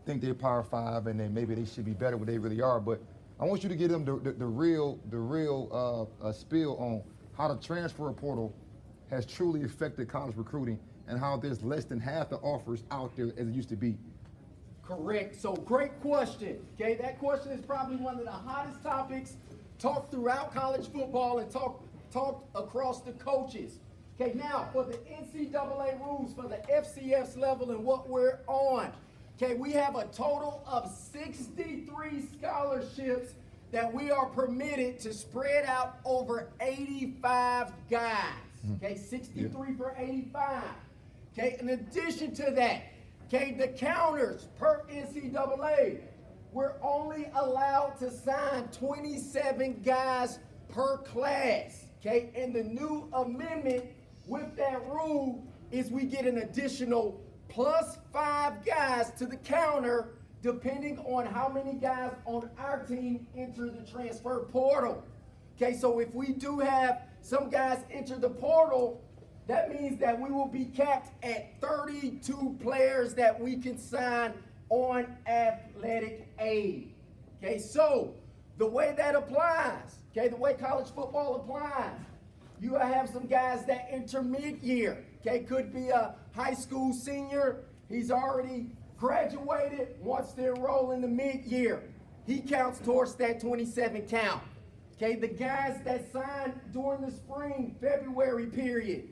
think they're Power 5 and then maybe they should be better than they really are. But I want you to give them the real spill on how the transfer portal has truly affected college recruiting and how there's less than half the offers out there as it used to be. Correct. So great question. Okay, that question is probably one of the hottest topics talked throughout college football and talked across the coaches. Okay, now for the NCAA rules for the FCS level and what we're on. Okay, we have a total of 63 scholarships that we are permitted to spread out over 85 guys. Okay, 63 for 85. Okay, in addition to that, okay, the counters per NCAA, we're only allowed to sign 27 guys per class. Okay, and the new amendment with that rule is we get an additional +5 guys to the counter depending on how many guys on our team enter the transfer portal. Okay, so if we do have some guys enter the portal, that means that we will be capped at 32 players that we can sign on athletic aid. Okay, so the way that applies, okay, the way college football applies, you have some guys that enter mid-year. Okay, could be a high school senior. He's already graduated, wants to enroll in the mid-year. He counts towards that 27 count. Okay, the guys that signed during the spring, February period,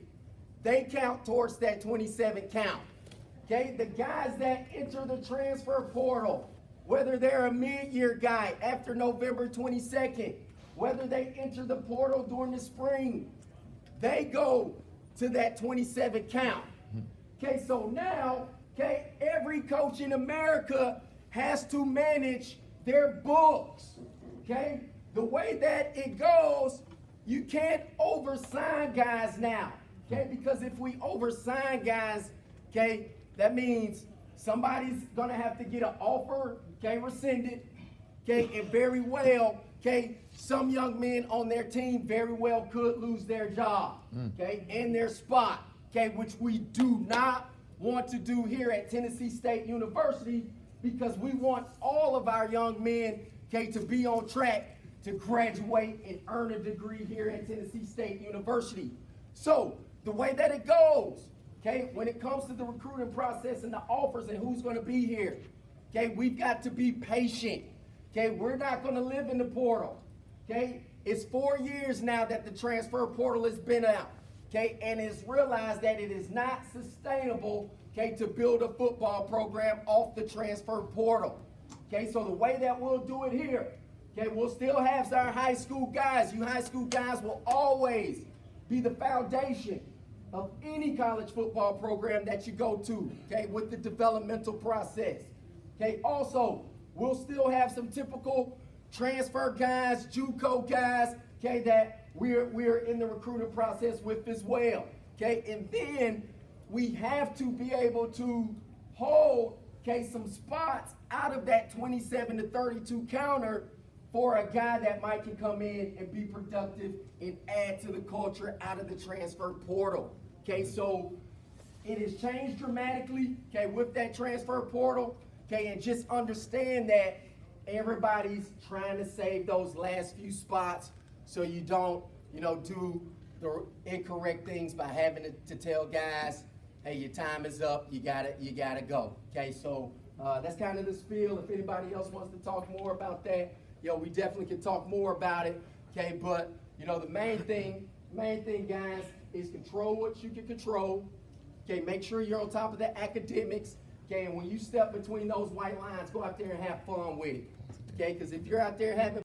they count towards that 27 count. Okay, the guys that enter the transfer portal, whether they're a mid-year guy after November 22nd, whether they enter the portal during the spring, they go to that 27 count. Okay, so now, okay, every coach in America has to manage their books. Okay, the way that it goes, you can't oversign guys now. Okay, because if we oversign guys, okay, that means somebody's gonna have to get an offer, okay, rescinded, okay, and very well, okay, some young men on their team very well could lose their job, okay, and their spot, okay, which we do not want to do here at Tennessee State University because we want all of our young men, okay, to be on track to graduate and earn a degree here at Tennessee State University. So the way that it goes, okay, when it comes to the recruiting process and the offers and who's going to be here, okay, we've got to be patient. Okay, we're not going to live in the portal. Okay, it's 4 years now that the transfer portal has been out. Okay, and it's realized that it is not sustainable, okay, to build a football program off the transfer portal. Okay, so the way that we'll do it here, okay, we'll still have our high school guys. You high school guys will always be the foundation of any college football program that you go to, okay, with the developmental process. Okay, also, we'll still have some typical transfer guys, JUCO guys, okay, that we're in the recruiting process with as well. Okay, and then we have to be able to hold, okay, some spots out of that 27 to 32 counter for a guy that might can come in and be productive and add to the culture out of the transfer portal. Okay, so it has changed dramatically, okay, with that transfer portal. Okay, and just understand that everybody's trying to save those last few spots so you don't, do the incorrect things by having to tell guys, hey, your time is up, you gotta go. Okay, so that's kind of the spiel. If anybody else wants to talk more about that, we definitely can talk more about it. Okay, but the main thing, guys, is control what you can control. Okay, make sure you're on top of the academics. Okay, and when you step between those white lines, go out there and have fun with it. Okay, because if you're out there having